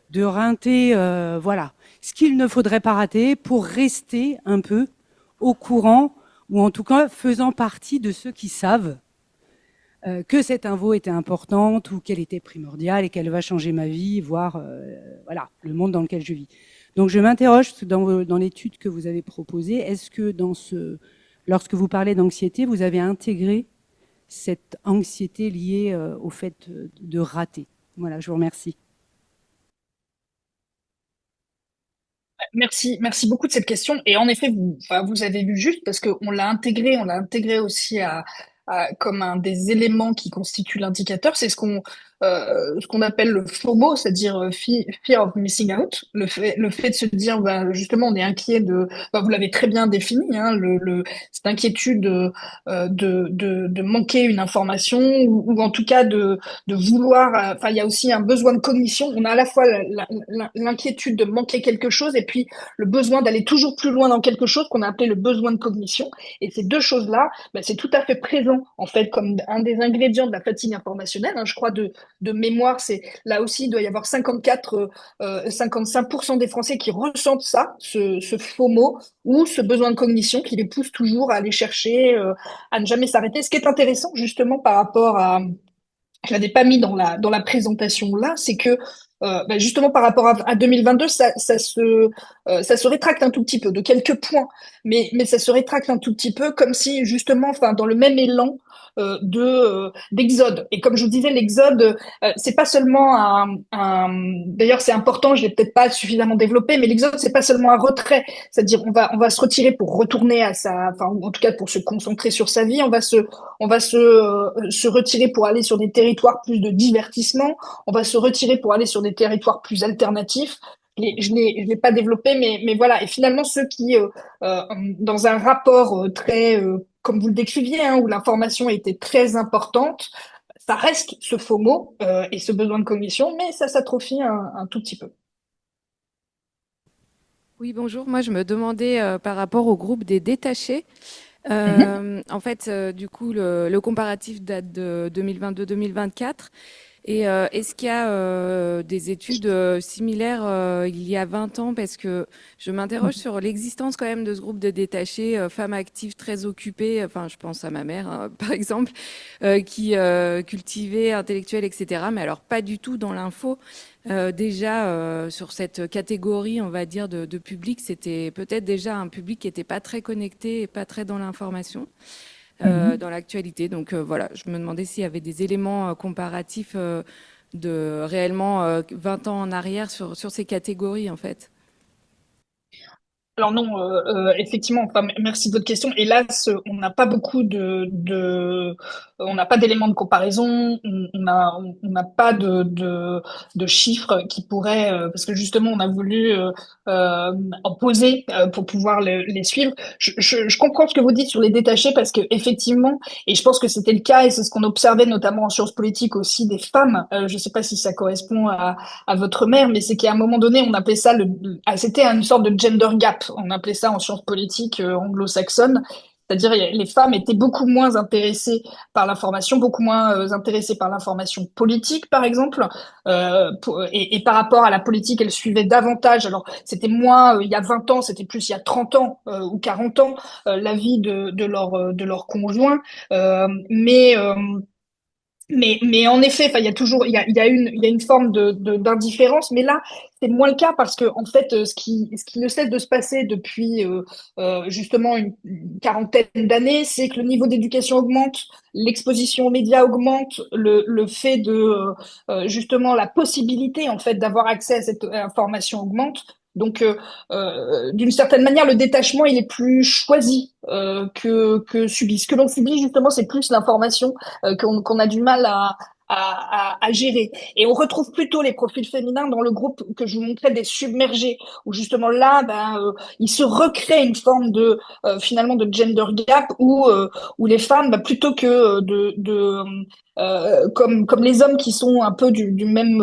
de rater, voilà, ce qu'il ne faudrait pas rater pour rester un peu au courant, ou en tout cas faisant partie de ceux qui savent que cette info était importante ou qu'elle était primordiale et qu'elle va changer ma vie, voire voilà, le monde dans lequel je vis. Donc je m'interroge dans l'étude que vous avez proposée, est-ce que lorsque vous parlez d'anxiété, vous avez intégré cette anxiété liée au fait de rater? Voilà, je vous remercie. Merci beaucoup de cette question. Et en effet, vous avez vu juste parce qu'on on l'a intégré aussi comme un des éléments qui constituent l'indicateur. C'est ce qu'on appelle le FOMO, c'est-à-dire fear of missing out. Le fait de se dire, justement, on est inquiet vous l'avez très bien défini, hein, cette inquiétude de manquer une information ou en tout cas de vouloir. Enfin, il y a aussi un besoin de cognition. On a à la fois l'inquiétude de manquer quelque chose et puis le besoin d'aller toujours plus loin dans quelque chose qu'on a appelé le besoin de cognition. Et ces deux choses-là, c'est tout à fait présent en fait comme un des ingrédients de la fatigue informationnelle. Hein, je crois de mémoire, c'est là aussi il doit y avoir 55% des Français qui ressentent ça, ce FOMO ou ce besoin de cognition qui les pousse toujours à aller chercher, à ne jamais s'arrêter. Ce qui est intéressant justement par rapport je l'avais pas mis dans la présentation là, c'est que justement par rapport à 2022, ça se rétracte un tout petit peu de quelques points, mais ça se rétracte un tout petit peu comme si justement, enfin dans le même élan d'exode. Et comme je vous disais, l'exode, c'est pas seulement d'ailleurs c'est important, je l'ai peut-être pas suffisamment développé, mais l'exode c'est pas seulement un retrait, c'est-à-dire on va se retirer pour retourner enfin en tout cas pour se concentrer sur sa vie, on va se retirer pour aller sur des territoires plus de divertissement, on va se retirer pour aller sur des territoires plus alternatifs. Je l'ai pas développé, mais voilà. Et finalement, ceux qui, dans un rapport très, comme vous le décriviez, hein, où l'information était très importante, ça reste ce FOMO et ce besoin de cognition, mais ça s'atrophie un tout petit peu. Oui, bonjour. Moi, je me demandais par rapport au groupe des détachés. En fait, du coup, le comparatif date de 2022-2024. Et est-ce qu'il y a des études similaires il y a 20 ans? Parce que je m'interroge sur l'existence quand même de ce groupe de détachés, femmes actives très occupées, enfin je pense à ma mère hein, par exemple, qui cultivait, intellectuelle, etc. Mais alors pas du tout dans l'info. Déjà sur cette catégorie, on va dire, de public, c'était peut-être déjà un public qui n'était pas très connecté et pas très dans l'information. Dans l'actualité. Donc voilà, je me demandais s'il y avait des éléments comparatifs de réellement 20 ans en arrière sur ces catégories en fait. Alors non, effectivement, enfin, merci de votre question. Hélas, on n'a pas beaucoup on n'a pas d'éléments de comparaison, on n'a pas de chiffres qui pourraient, parce que justement, on a voulu en poser pour pouvoir les suivre. Je comprends ce que vous dites sur les détachés parce que effectivement, et je pense que c'était le cas et c'est ce qu'on observait notamment en sciences politiques aussi des femmes. Je ne sais pas si ça correspond à votre mère, mais c'est qu'à un moment donné, on appelait ça c'était une sorte de gender gap. On appelait ça en sciences politiques anglo-saxonnes. C'est-à-dire les femmes étaient beaucoup moins intéressées par l'information, beaucoup moins intéressées par l'information politique, par exemple, et par rapport à la politique, elles suivaient davantage. Alors c'était moins il y a 20 ans, c'était plus il y a 30 ans ou 40 ans l'avis de leur conjoint, mais en effet, enfin, il y a toujours, il y a une forme d'indifférence, mais là, c'est moins le cas parce que, en fait, ce qui ne cesse de se passer depuis, justement une quarantaine d'années, c'est que le niveau d'éducation augmente, l'exposition aux médias augmente, le fait justement, la possibilité, en fait, d'avoir accès à cette information augmente. Donc, d'une certaine manière, le détachement, il est plus choisi que subi. Ce que l'on subit, justement, c'est plus l'information qu'on a du mal à gérer. Et on retrouve plutôt les profils féminins dans le groupe que je vous montrais des submergés, où justement là, il se recrée une forme finalement de gender gap où les femmes, plutôt que comme les hommes qui sont un peu du même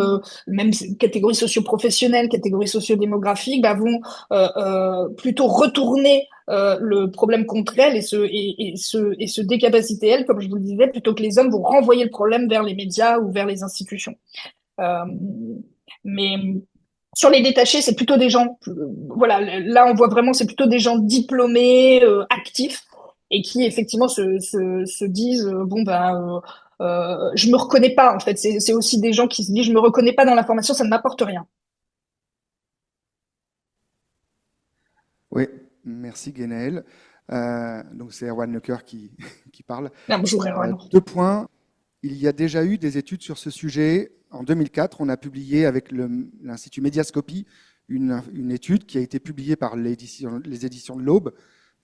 catégorie socio-professionnelle, catégorie socio-démographique, bah, vont plutôt retourner le problème contre elles et se décapaciter elles, comme je vous le disais, plutôt que les hommes vont renvoyer le problème vers les médias ou vers les institutions. Euh, mais sur les détachés, c'est plutôt des gens, voilà, là on voit vraiment, c'est plutôt des gens diplômés, actifs, et qui effectivement se disent, bon ben, je me reconnais pas en fait. C'est aussi des gens qui se disent, je me reconnais pas dans l'information, ça ne m'apporte rien. Oui, merci Guénaël. Donc c'est Erwan Lecoeur qui parle. Ah, bonjour Erwan. 2 points. Il y a déjà eu des études sur ce sujet. En 2004, on a publié avec l'Institut Médiascopie une étude qui a été publiée par les éditions de l'Aube,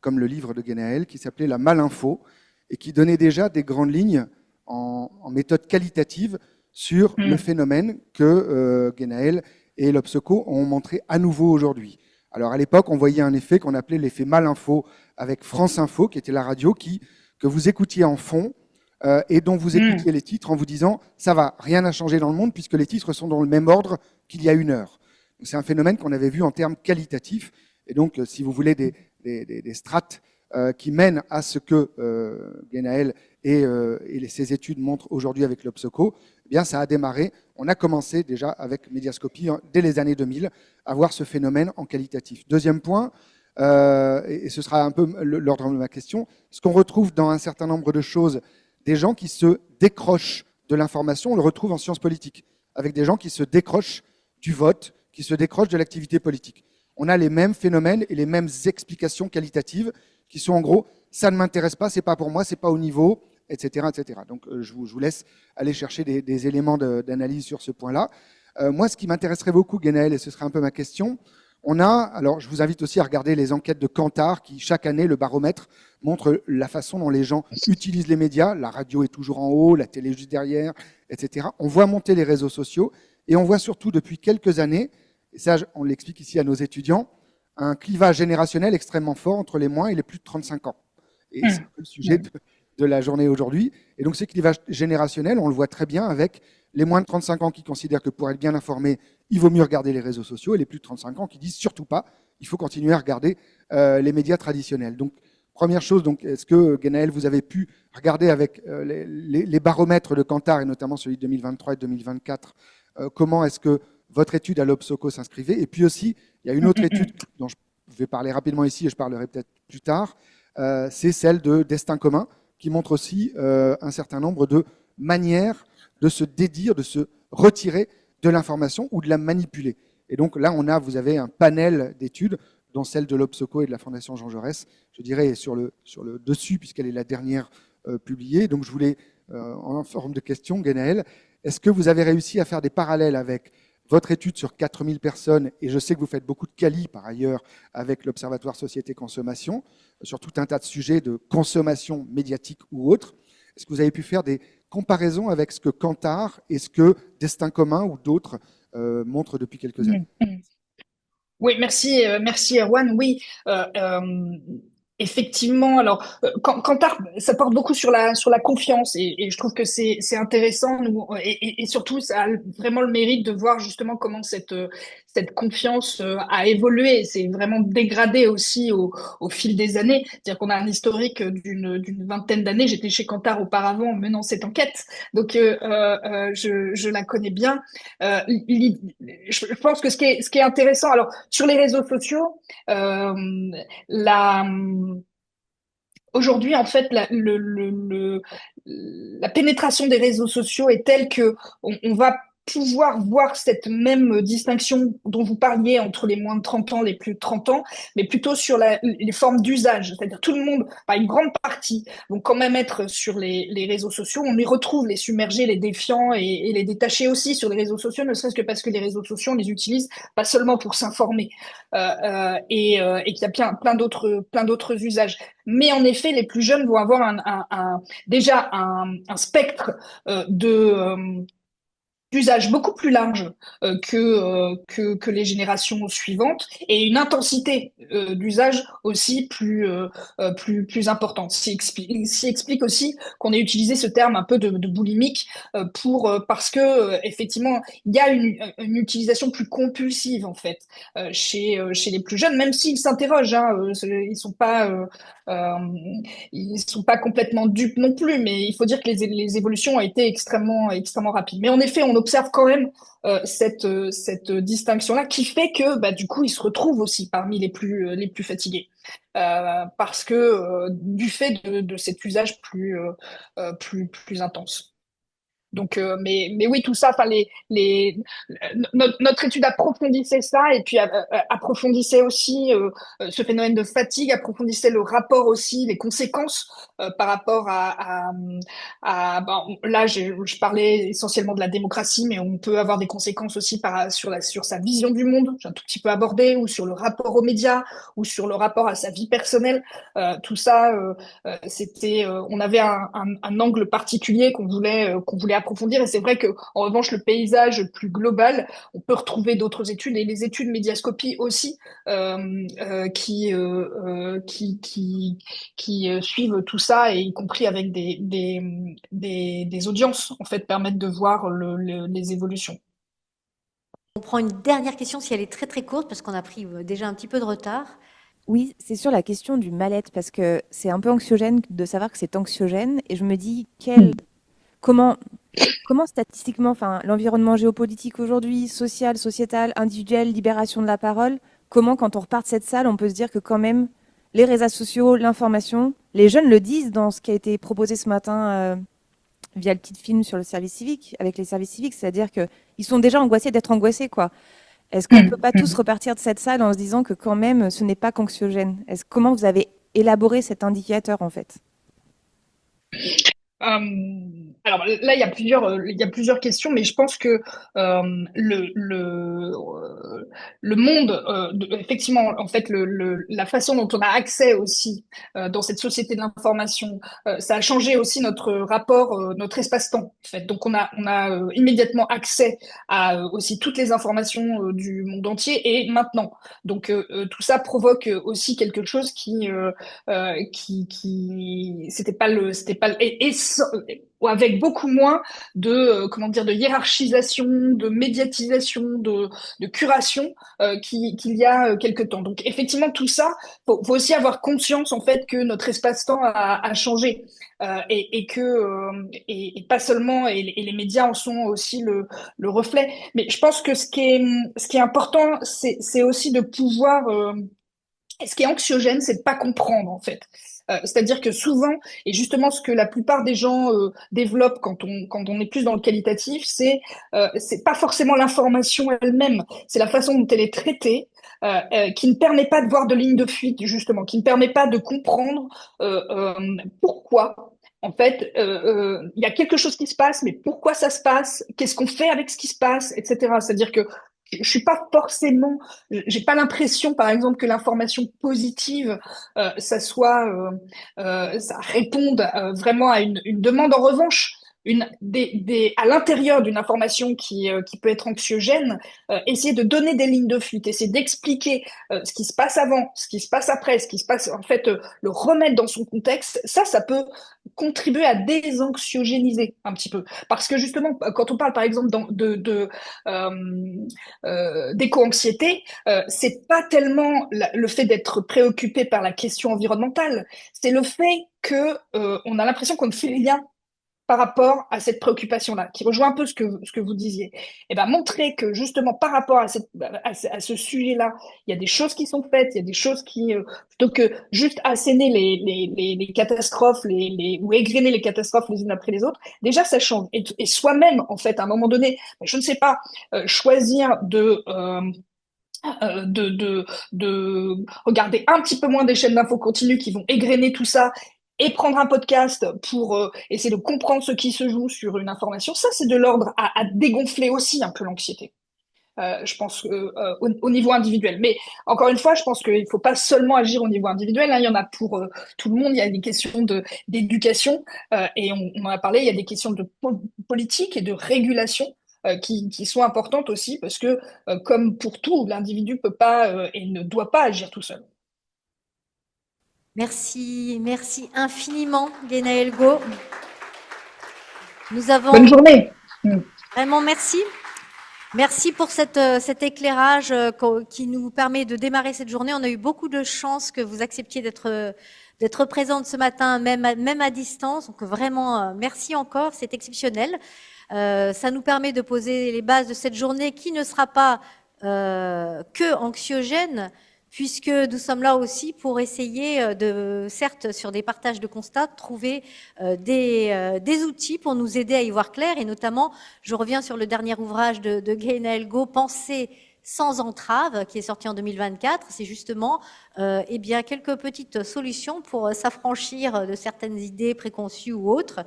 comme le livre de Guénaël, qui s'appelait La Malinfo, et qui donnait déjà des grandes lignes en méthode qualitative sur le phénomène que Guénaël et l'Obsoco ont montré à nouveau aujourd'hui. Alors à l'époque, on voyait un effet qu'on appelait l'effet Malinfo avec France Info, qui était la radio que vous écoutiez en fond, et dont vous écoutiez les titres en vous disant « ça va, rien n'a changé dans le monde puisque les titres sont dans le même ordre qu'il y a 1 heure ». C'est un phénomène qu'on avait vu en termes qualitatifs, et donc si vous voulez des strates qui mènent à ce que Guénaël et ses études montrent aujourd'hui avec l'Obsoco, eh bien ça a démarré, on a commencé déjà avec Médiascopie dès les années 2000 à voir ce phénomène en qualitatif. Deuxième point, et ce sera un peu l'ordre de ma question, ce qu'on retrouve dans un certain nombre de choses, des gens qui se décrochent de l'information, on le retrouve en sciences politiques, avec des gens qui se décrochent du vote, qui se décrochent de l'activité politique. On a les mêmes phénomènes et les mêmes explications qualitatives qui sont en gros, ça ne m'intéresse pas, c'est pas pour moi, c'est pas au niveau, etc., etc. Donc je vous laisse aller chercher des éléments d'analyse sur ce point-là. Moi, ce qui m'intéresserait beaucoup, Guénaël, et ce serait un peu ma question, alors je vous invite aussi à regarder les enquêtes de Kantar qui, chaque année, le baromètre, montre la façon dont les gens utilisent les médias. La radio est toujours en haut, la télé juste derrière, etc. On voit monter les réseaux sociaux et on voit surtout depuis quelques années, et ça on l'explique ici à nos étudiants, un clivage générationnel extrêmement fort entre les moins et les plus de 35 ans. Et c'est le sujet de la journée aujourd'hui. Et donc, ce clivage générationnel, on le voit très bien avec les moins de 35 ans qui considèrent que pour être bien informés, il vaut mieux regarder les réseaux sociaux, et les plus de 35 ans qui disent surtout pas, il faut continuer à regarder les médias traditionnels. Donc, première chose, est-ce que, Guénaël, vous avez pu regarder avec les baromètres de Kantar, et notamment celui de 2023 et 2024, comment est-ce que votre étude à l'Obsoco s'inscrivait? Et puis aussi, il y a une autre étude dont je vais parler rapidement ici, et je parlerai peut-être plus tard, c'est celle de Destin commun, qui montre aussi un certain nombre de manières de se dédire, de se retirer de l'information ou de la manipuler. Et donc là, vous avez un panel d'études, dont celle de l'Obsoco et de la Fondation Jean Jaurès, je dirais sur le dessus, puisqu'elle est la dernière publiée. Donc je voulais, en forme de question, Guénaël, est-ce que vous avez réussi à faire des parallèles avec votre étude sur 4000 personnes, et je sais que vous faites beaucoup de quali par ailleurs avec l'Observatoire Société Consommation, sur tout un tas de sujets de consommation médiatique ou autre. Est-ce que vous avez pu faire des comparaisons avec ce que Kantar et ce que Destin commun ou d'autres montrent depuis quelques années? Oui, merci Erwan. Oui, effectivement. Alors, Kantar, ça porte beaucoup sur la confiance, et je trouve que c'est intéressant. Et surtout, ça a vraiment le mérite de voir justement comment cette confiance a évolué. C'est vraiment dégradé aussi au fil des années. C'est-à-dire qu'on a un historique d'une vingtaine d'années. J'étais chez Kantar auparavant en menant cette enquête, donc je la connais bien. Je pense que ce qui est intéressant, alors sur les réseaux sociaux, aujourd'hui, en fait, la pénétration des réseaux sociaux est telle que on va pouvoir voir cette même distinction dont vous parliez entre les moins de 30 ans, les plus de 30 ans, mais plutôt sur les formes d'usage. C'est-à-dire tout le monde, une grande partie, vont quand même être sur les réseaux sociaux. On y retrouve les submergés, les défiants et les détachés aussi sur les réseaux sociaux, ne serait-ce que parce que les réseaux sociaux, on les utilise pas seulement pour s'informer, et qu'il y a plein d'autres usages. Mais en effet, les plus jeunes vont avoir déjà un spectre d'usage beaucoup plus large que les générations suivantes et une intensité d'usage aussi plus importante. S'y explique aussi qu'on ait utilisé ce terme un peu de boulimique parce que effectivement il y a une utilisation plus compulsive en fait chez les plus jeunes, même s'ils s'interrogent, hein, ils sont pas complètement dupes non plus, mais il faut dire que les évolutions ont été extrêmement rapides. Mais en effet, on observe quand même cette distinction-là qui fait que bah, du coup, ils se retrouvent aussi parmi les plus fatigués. Parce que du fait de cet usage plus intense. Donc, mais oui, tout ça, enfin, notre étude approfondissait ça et puis approfondissait aussi ce phénomène de fatigue, approfondissait le rapport aussi, les conséquences par rapport là, je parlais essentiellement de la démocratie, mais on peut avoir des conséquences aussi sur sa vision du monde, j'ai un tout petit peu abordé, ou sur le rapport aux médias, ou sur le rapport à sa vie personnelle. Tout ça, on avait un angle particulier qu'on voulait approfondir. Et c'est vrai que, en revanche, le paysage plus global, on peut retrouver d'autres études et les études médiascopie aussi qui suivent tout ça et y compris avec des audiences en fait permettent de voir les évolutions. On prend une dernière question si elle est très très courte parce qu'on a pris déjà un petit peu de retard. Oui, c'est sur la question du mal-être, parce que c'est un peu anxiogène de savoir que c'est anxiogène, et je me dis comment statistiquement, enfin, l'environnement géopolitique aujourd'hui, social, sociétal, individuel, libération de la parole, comment quand on repart de cette salle, on peut se dire que quand même, les réseaux sociaux, l'information, les jeunes le disent dans ce qui a été proposé ce matin via le petit film sur le service civique, avec les services civiques, c'est-à-dire qu'ils sont déjà angoissés d'être angoissés, quoi. Est-ce qu'on ne peut pas tous repartir de cette salle en se disant que quand même, ce n'est pas qu'anxiogène? Comment vous avez élaboré cet indicateur, en fait? Alors là, il y a plusieurs questions, mais je pense que le monde, effectivement, en fait, la façon dont on a accès aussi dans cette société de l'information, ça a changé aussi notre rapport, notre espace-temps. En fait, donc on a immédiatement accès à aussi toutes les informations du monde entier et maintenant. Donc tout ça provoque aussi quelque chose qui c'était pas avec beaucoup moins de hiérarchisation, de médiatisation, de curation qu'il y a quelque temps. Donc effectivement tout ça, faut aussi avoir conscience en fait que notre espace-temps a changé et pas seulement et les médias en sont aussi le reflet. Mais je pense que ce qui est important, c'est aussi de pouvoir ce qui est anxiogène, c'est de pas comprendre en fait. C'est-à-dire que souvent, et justement ce que la plupart des gens développent quand on est plus dans le qualitatif, c'est pas forcément l'information elle-même, c'est la façon dont elle est traitée, qui ne permet pas de voir de ligne de fuite justement, qui ne permet pas de comprendre pourquoi. En fait, il y a quelque chose qui se passe, mais pourquoi ça se passe? Qu'est-ce qu'on fait avec ce qui se passe, etc. C'est-à-dire que je suis pas forcément, j'ai pas l'impression, par exemple, que l'information positive, ça réponde vraiment à une demande. En revanche, à l'intérieur d'une information qui peut être anxiogène, essayer de donner des lignes de fuite, essayer d'expliquer ce qui se passe avant, ce qui se passe après, ce qui se passe, en fait, le remettre dans son contexte, ça peut contribuer à désanxiogéniser un petit peu. Parce que justement, quand on parle par exemple d'éco-anxiété, c'est pas tellement le fait d'être préoccupé par la question environnementale, c'est le fait que on a l'impression qu'on ne fait rien par rapport à cette préoccupation-là, qui rejoint un peu ce que vous disiez. Et ben montrer que justement par rapport à ce sujet-là, il y a des choses qui sont faites, il y a des choses qui plutôt que juste asséner les catastrophes, ou égrener les catastrophes les unes après les autres, déjà ça change. Et soi-même en fait à un moment donné, je ne sais pas, choisir de regarder un petit peu moins des chaînes d'infos continues qui vont égrener tout ça et prendre un podcast pour essayer de comprendre ce qui se joue sur une information, ça c'est de l'ordre à dégonfler aussi un peu l'anxiété. Je pense au niveau individuel. Mais encore une fois, je pense qu'il ne faut pas seulement agir au niveau individuel. Hein, il y en a pour tout le monde. Il y a des questions d'éducation et on en a parlé. Il y a des questions de politique et de régulation qui sont importantes aussi, parce que, comme pour tout, l'individu peut pas et ne doit pas agir tout seul. Merci, merci infiniment, Guénaël Go. Nous avons... Bonne journée. Vraiment, merci. Merci pour cet éclairage qui nous permet de démarrer cette journée. On a eu beaucoup de chance que vous acceptiez d'être présente ce matin, même à distance. Donc vraiment, merci encore, c'est exceptionnel. Ça nous permet de poser les bases de cette journée qui ne sera pas que anxiogène, puisque nous sommes là aussi pour essayer de, certes, sur des partages de constats, de trouver des outils pour nous aider à y voir clair. Et notamment, je reviens sur le dernier ouvrage de Guénaël Go, Penser sans entrave, qui est sorti en 2024. C'est justement eh bien, quelques petites solutions pour s'affranchir de certaines idées préconçues ou autres.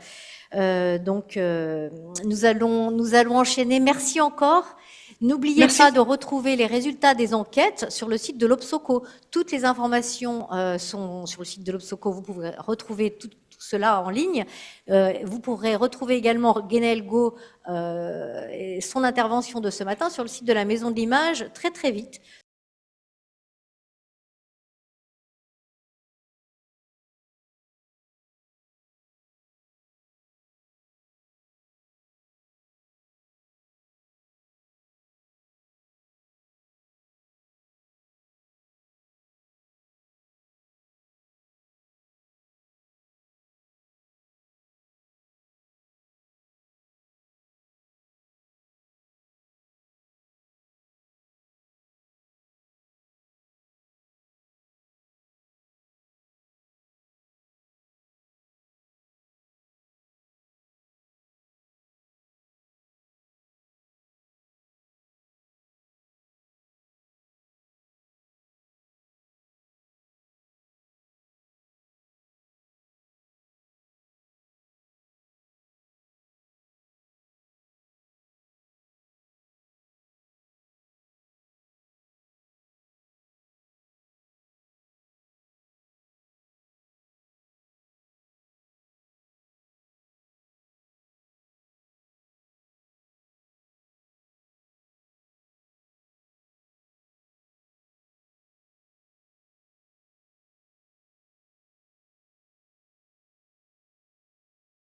Donc, nous allons enchaîner. Merci encore. N'oubliez pas de retrouver les résultats des enquêtes sur le site de l'Obsoco. Toutes les informations sont sur le site de l'Obsoco. Vous pouvez retrouver tout cela en ligne. Vous pourrez retrouver également Guénaël Go et son intervention de ce matin sur le site de la Maison de l'Image très très vite.